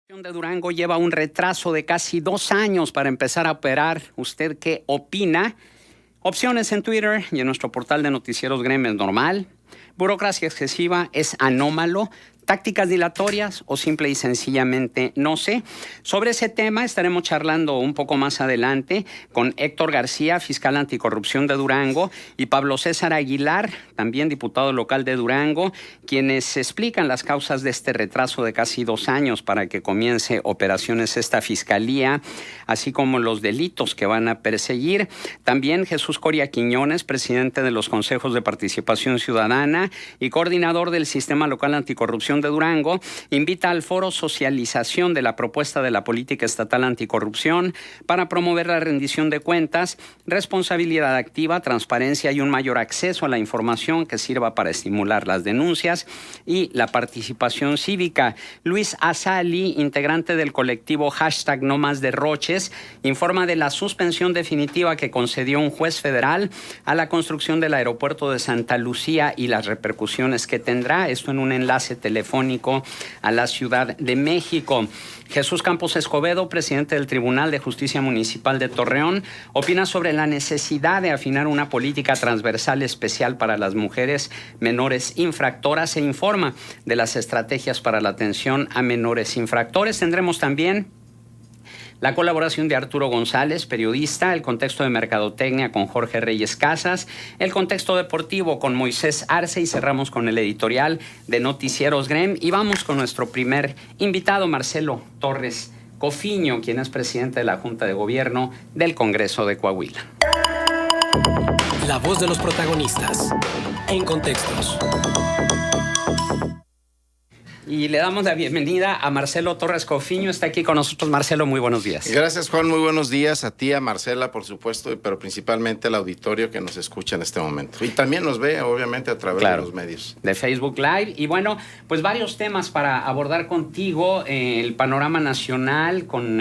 De Durango lleva un retraso de casi 2 años para empezar a operar. ¿Usted qué opina? Opciones en Twitter y en nuestro portal de noticieros GREM es normal. Burocracia excesiva es anómalo. Tácticas dilatorias o simple y sencillamente no sé. Sobre ese tema estaremos charlando un poco más adelante con Héctor García, fiscal anticorrupción de Durango, y Pablo César Aguilar, también diputado local de Durango, quienes explican las causas de este retraso de casi 2 años para que comience operaciones esta fiscalía, así como los delitos que van a perseguir. También Jesús Coria Quiñones, presidente de los consejos de participación ciudadana y coordinador del sistema local anticorrupción de Durango, invita al foro Socialización de la propuesta de la política estatal anticorrupción para promover la rendición de cuentas, responsabilidad activa, transparencia y un mayor acceso a la información que sirva para estimular las denuncias y la participación cívica. Luis Azali, integrante del colectivo #NoMásDerroches, informa de la suspensión definitiva que concedió un juez federal a la construcción del aeropuerto de Santa Lucía y las repercusiones que tendrá. Esto en un enlace telefónico a la Ciudad de México. Jesús Campos Escobedo, presidente del Tribunal de Justicia Municipal de Torreón, opina sobre la necesidad de afinar una política transversal especial para las mujeres menores infractoras e informa de las estrategias para la atención a menores infractores. Tendremos también la colaboración de Arturo González, periodista, el contexto de mercadotecnia con Jorge Reyes Casas, el contexto deportivo con Moisés Arce y cerramos con el editorial de Noticieros GREM y vamos con nuestro primer invitado, Marcelo Torres Cofiño, quien es presidente de la Junta de Gobierno del Congreso de Coahuila. La voz de los protagonistas en Contextos. Y le damos la bienvenida a Marcelo Torres Cofiño. Está aquí con nosotros. Marcelo, muy buenos días. Gracias, Juan. Muy buenos días a ti, a Marcela, por supuesto, pero principalmente al auditorio que nos escucha en este momento. Y también nos ve, obviamente, a través de los medios. De Facebook Live. Y bueno, pues varios temas para abordar contigo. El panorama nacional con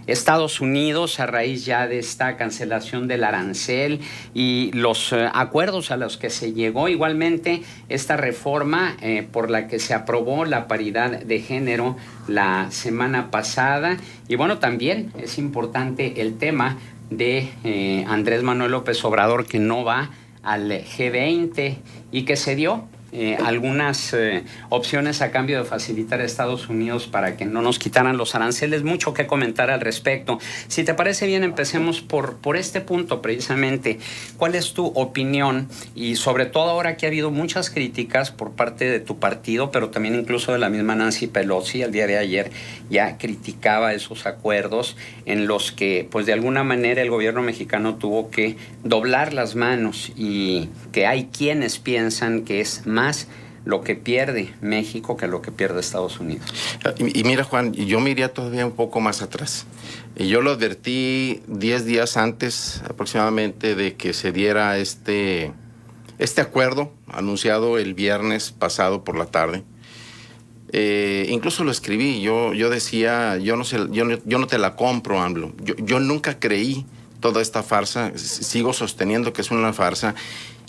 Estados Unidos a raíz ya de esta cancelación del arancel y los acuerdos a los que se llegó. Igualmente, esta reforma por la que se aprobó la paridad de género la semana pasada. Y bueno, también es importante el tema de Andrés Manuel López Obrador, que no va al G20 y que se dio algunas opciones a cambio de facilitar a Estados Unidos para que no nos quitaran los aranceles. Mucho que comentar al respecto. Si te parece bien, empecemos por este punto precisamente. ¿Cuál es tu opinión? Y sobre todo ahora que ha habido muchas críticas por parte de tu partido, pero también incluso de la misma Nancy Pelosi, el día de ayer ya criticaba esos acuerdos en los que pues de alguna manera el gobierno mexicano tuvo que doblar las manos y que hay quienes piensan que es más lo que pierde México que lo que pierde Estados Unidos. Y mira, Juan, yo me iría todavía un poco más atrás. Y yo lo advertí 10 días antes aproximadamente de que se diera este acuerdo anunciado el viernes pasado por la tarde. Incluso lo escribí. Yo decía, yo no te la compro, AMLO. Yo nunca creí toda esta farsa. Sigo sosteniendo que es una farsa.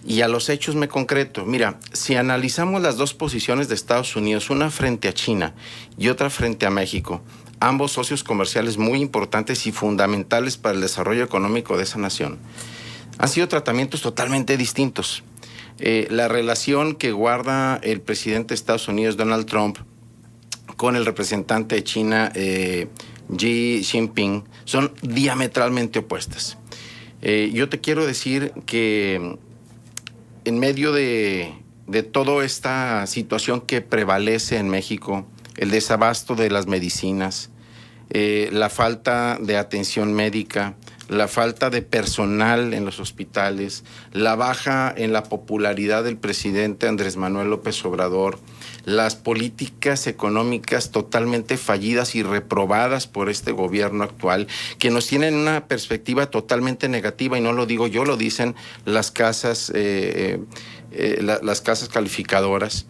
Y a los hechos me concreto. Mira, si analizamos las dos posiciones de Estados Unidos, una frente a China y otra frente a México, ambos socios comerciales muy importantes y fundamentales para el desarrollo económico de esa nación, han sido tratamientos totalmente distintos. La relación que guarda el presidente de Estados Unidos, Donald Trump, con el representante de China, Xi Jinping, son diametralmente opuestas. Yo te quiero decir que en medio de toda esta situación que prevalece en México, el desabasto de las medicinas, la falta de atención médica, la falta de personal en los hospitales, la baja en la popularidad del presidente Andrés Manuel López Obrador, las políticas económicas totalmente fallidas y reprobadas por este gobierno actual, que nos tienen una perspectiva totalmente negativa, y no lo digo yo, lo dicen las casas calificadoras.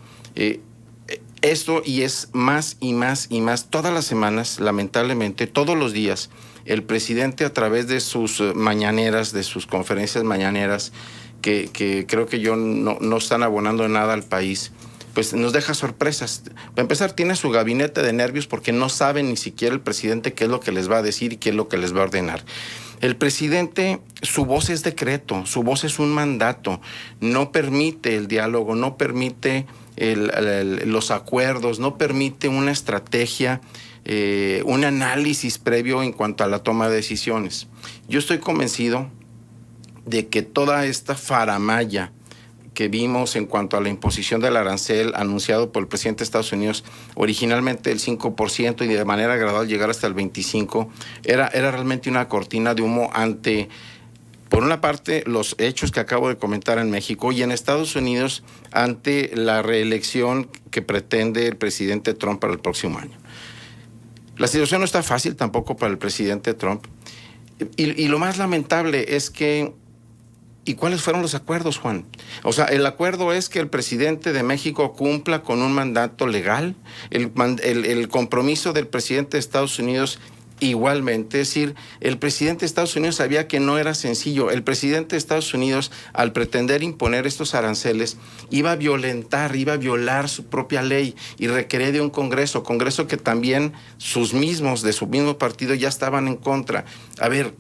Esto y es más y más y más. Todas las semanas, lamentablemente, todos los días, el presidente a través de sus mañaneras, de sus conferencias mañaneras, que creo que no están abonando nada al país, pues nos deja sorpresas. Para empezar, tiene su gabinete de nervios porque no sabe ni siquiera el presidente qué es lo que les va a decir y qué es lo que les va a ordenar. El presidente, su voz es decreto, su voz es un mandato, no permite el diálogo, no permite los acuerdos, no permite una estrategia, un análisis previo en cuanto a la toma de decisiones. Yo estoy convencido de que toda esta faramalla que vimos en cuanto a la imposición del arancel anunciado por el presidente de Estados Unidos, originalmente el 5% y de manera gradual llegar hasta el 25%, era realmente una cortina de humo ante, por una parte, los hechos que acabo de comentar en México y en Estados Unidos ante la reelección que pretende el presidente Trump para el próximo año. La situación no está fácil tampoco para el presidente Trump. Y lo más lamentable es que, ¿y cuáles fueron los acuerdos, Juan? O sea, el acuerdo es que el presidente de México cumpla con un mandato legal, el compromiso del presidente de Estados Unidos igualmente. Es decir, el presidente de Estados Unidos sabía que no era sencillo. El presidente de Estados Unidos, al pretender imponer estos aranceles, iba a violar su propia ley y requería de un Congreso que también de su mismo partido ya estaban en contra. A ver,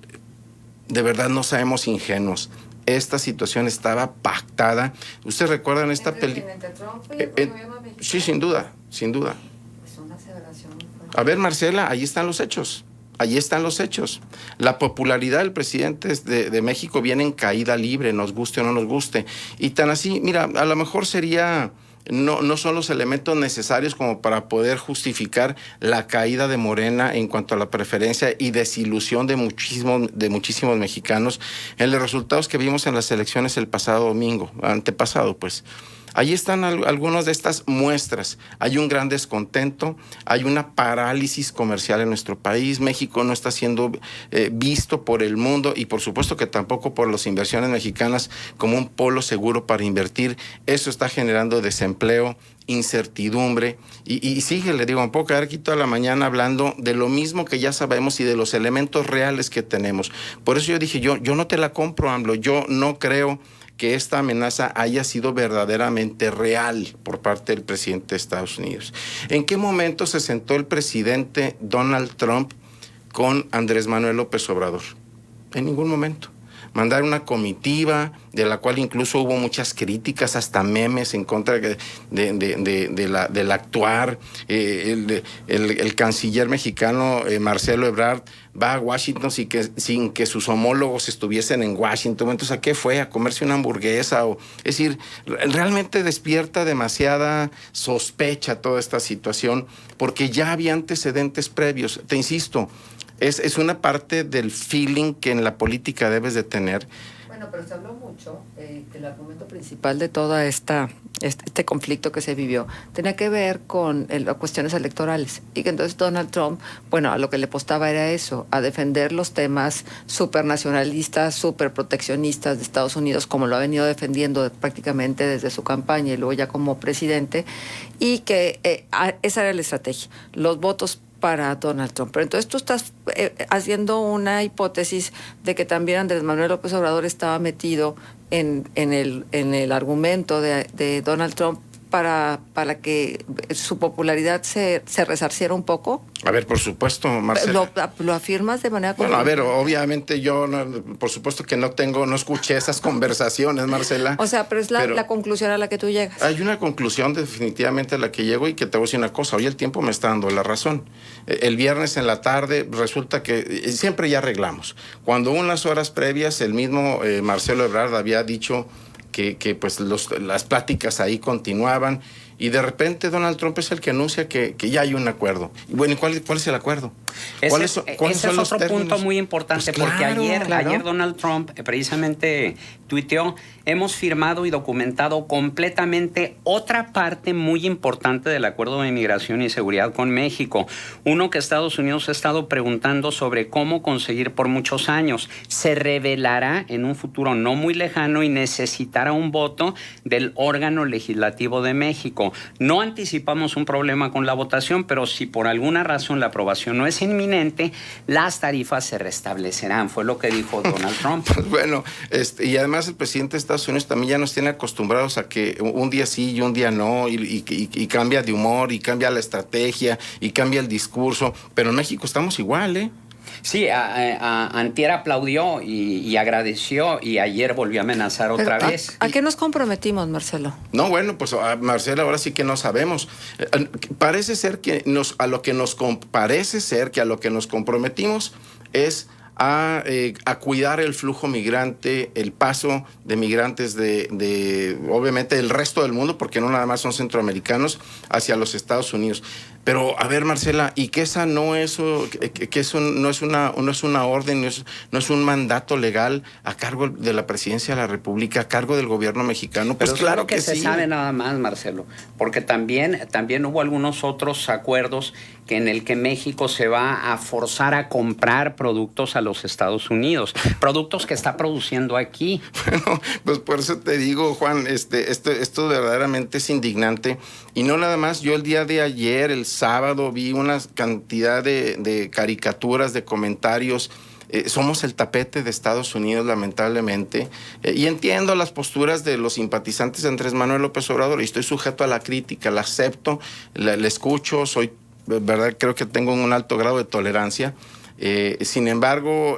de verdad no seamos ingenuos. Esta situación estaba pactada. ¿Ustedes recuerdan esta película? Sí, sin duda. Es una aseveración. A ver, Marcela, ahí están los hechos. La popularidad del presidente de México viene en caída libre, nos guste o no nos guste. Y tan así, mira, a lo mejor sería... No son los elementos necesarios como para poder justificar la caída de Morena en cuanto a la preferencia y desilusión de muchísimos mexicanos en los resultados que vimos en las elecciones el pasado domingo, antepasado pues. Ahí están algunas de estas muestras. Hay un gran descontento, hay una parálisis comercial en nuestro país. México no está siendo visto por el mundo y por supuesto que tampoco por las inversiones mexicanas como un polo seguro para invertir. Eso está generando desempleo, incertidumbre y sigue, le digo, me puedo quedar aquí toda la mañana hablando de lo mismo que ya sabemos y de los elementos reales que tenemos. Por eso yo dije, yo no te la compro, AMLO, yo no creo que esta amenaza haya sido verdaderamente real por parte del presidente de Estados Unidos. ¿En qué momento se sentó el presidente Donald Trump con Andrés Manuel López Obrador? En ningún momento. Mandar una comitiva, de la cual incluso hubo muchas críticas, hasta memes en contra del actuar. El canciller mexicano, Marcelo Ebrard, va a Washington sin que sus homólogos estuviesen en Washington. Entonces, ¿a qué fue? ¿A comerse una hamburguesa? Es decir, realmente despierta demasiada sospecha toda esta situación, porque ya había antecedentes previos. Te insisto, es una parte del feeling que en la política debes de tener. Bueno, pero se habló mucho que el argumento principal de toda este conflicto que se vivió tenía que ver con las cuestiones electorales y que entonces Donald Trump, bueno, a lo que le apostaba era eso, a defender los temas supernacionalistas, superproteccionistas de Estados Unidos, como lo ha venido defendiendo prácticamente desde su campaña y luego ya como presidente, y que esa era la estrategia, los votos para Donald Trump. Pero entonces tú estás haciendo una hipótesis de que también Andrés Manuel López Obrador estaba metido en el argumento de Donald Trump para que su popularidad se resarciera un poco. A ver, por supuesto, Marcela. ¿Lo afirmas de manera Bueno, a ver, obviamente yo, por supuesto que no escuché esas conversaciones, Marcela. O sea, pero es la conclusión a la que tú llegas. Hay una conclusión definitivamente a la que llego y que te voy a decir una cosa. Hoy el tiempo me está dando la razón. El viernes en la tarde resulta que siempre ya arreglamos. Cuando unas horas previas el mismo Marcelo Ebrard había dicho que pues las pláticas ahí continuaban y de repente Donald Trump es el que anuncia que ya hay un acuerdo. Y bueno, ¿cuál es el acuerdo? Ese es otro punto muy importante, pues porque ayer Donald Trump precisamente tuiteó: hemos firmado y documentado completamente otra parte muy importante del acuerdo de migración y seguridad con México, uno que Estados Unidos ha estado preguntando sobre cómo conseguir por muchos años. Se revelará en un futuro no muy lejano y necesitará un voto del órgano legislativo de México. no anticipamos un problema con la votación, pero si por alguna razón la aprobación no es inminente, las tarifas se restablecerán. Fue lo que dijo Donald Trump. Pues bueno, y además el presidente de Estados Unidos también ya nos tiene acostumbrados a que un día sí y un día no, y cambia de humor, y cambia la estrategia, y cambia el discurso, pero en México estamos igual, ¿eh? Sí, antier aplaudió y agradeció, y ayer volvió a amenazar otra vez. ¿A qué nos comprometimos, Marcelo? No, bueno, pues Marcela, ahora sí que no sabemos. Parece ser que a lo que nos comprometimos es a cuidar el flujo migrante, el paso de migrantes de obviamente del resto del mundo, porque no nada más son centroamericanos, hacia los Estados Unidos. Pero, a ver, Marcela, ¿y que esa no es, que eso no es una orden, no es un mandato legal a cargo de la Presidencia de la República, a cargo del gobierno mexicano? Pues pero claro que se sí. sabe nada más, Marcelo, porque también hubo algunos otros acuerdos en el que México se va a forzar a comprar productos a los Estados Unidos, productos que está produciendo aquí. Bueno, pues por eso te digo, Juan, esto verdaderamente es indignante. Y no nada más, yo el día de ayer, el sábado, vi una cantidad de caricaturas, de comentarios. Somos el tapete de Estados Unidos, lamentablemente, y entiendo las posturas de los simpatizantes de Andrés Manuel López Obrador, y estoy sujeto a la crítica, la acepto, la escucho, verdad, creo que tengo un alto grado de tolerancia. Sin embargo,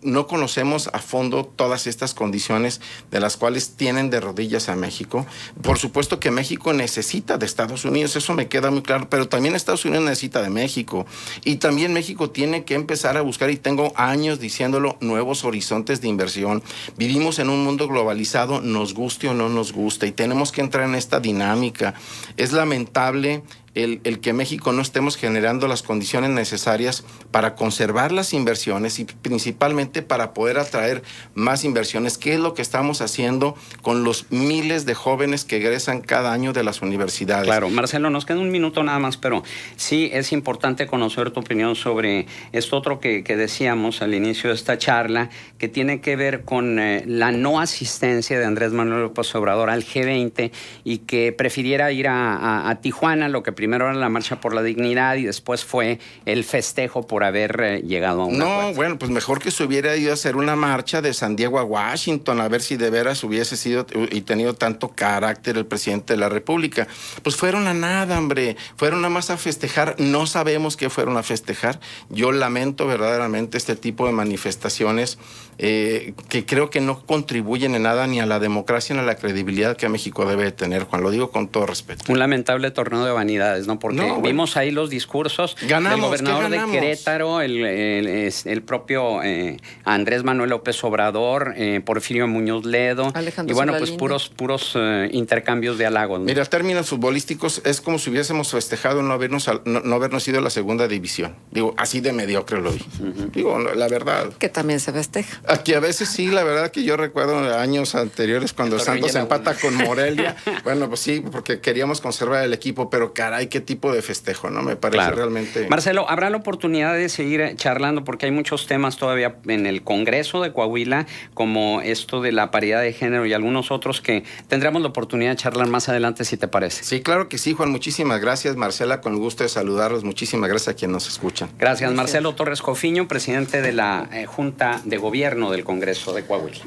no conocemos a fondo todas estas condiciones de las cuales tienen de rodillas a México. Por supuesto que México necesita de Estados Unidos, eso me queda muy claro, pero también Estados Unidos necesita de México. Y también México tiene que empezar a buscar, y tengo años diciéndolo, nuevos horizontes de inversión. Vivimos en un mundo globalizado, nos guste o no nos guste, y tenemos que entrar en esta dinámica. Es lamentable el que México no estemos generando las condiciones necesarias para conservar las inversiones y principalmente para poder atraer más inversiones. ¿Qué es lo que estamos haciendo con los miles de jóvenes que egresan cada año de las universidades? Claro, Marcelo, nos queda un minuto nada más, pero sí es importante conocer tu opinión sobre esto otro que decíamos al inicio de esta charla, que tiene que ver con la no asistencia de Andrés Manuel López Obrador al G20 y que prefiriera ir a Tijuana, lo que primero era la marcha por la dignidad y después fue el festejo por haber llegado a un acuerdo. No, bueno, pues mejor que se hubiera ido a hacer una marcha de San Diego a Washington, a ver si de veras hubiese sido y tenido tanto carácter el presidente de la República. Pues fueron a nada, hombre, fueron nada más a festejar, no sabemos qué fueron a festejar. Yo lamento verdaderamente este tipo de manifestaciones que creo que no contribuyen en nada ni a la democracia ni a la credibilidad que México debe de tener, Juan, lo digo con todo respeto. Un lamentable torneo de vanidades, ¿no? Porque vimos ahí los discursos del gobernador de Querétaro, el propio Andrés Manuel López Obrador, Porfirio Muñoz Ledo, Alejandro y bueno, Solalinde. Pues puros intercambios de halagos, ¿no? Mira, términos futbolísticos, es como si hubiésemos festejado no habernos ido a la segunda división. Digo, así de mediocre lo vi. Digo, la verdad. Que también se festeja. Aquí a veces sí, la verdad que yo recuerdo años anteriores cuando Santos empata con Morelia. Bueno, pues sí, porque queríamos conservar el equipo, pero caray, qué tipo de festejo, ¿no? Me parece realmente... Marcelo, habrá la oportunidad de seguir charlando porque hay muchos temas todavía en el Congreso de Coahuila, como esto de la paridad de género y algunos otros que tendremos la oportunidad de charlar más adelante, si te parece. Sí, claro que sí, Juan. Muchísimas gracias, Marcela, con el gusto de saludarlos. Muchísimas gracias a quienes nos escuchan. Gracias. Marcelo Torres Cofiño, presidente de la Junta de Gobierno del Congreso de Coahuila.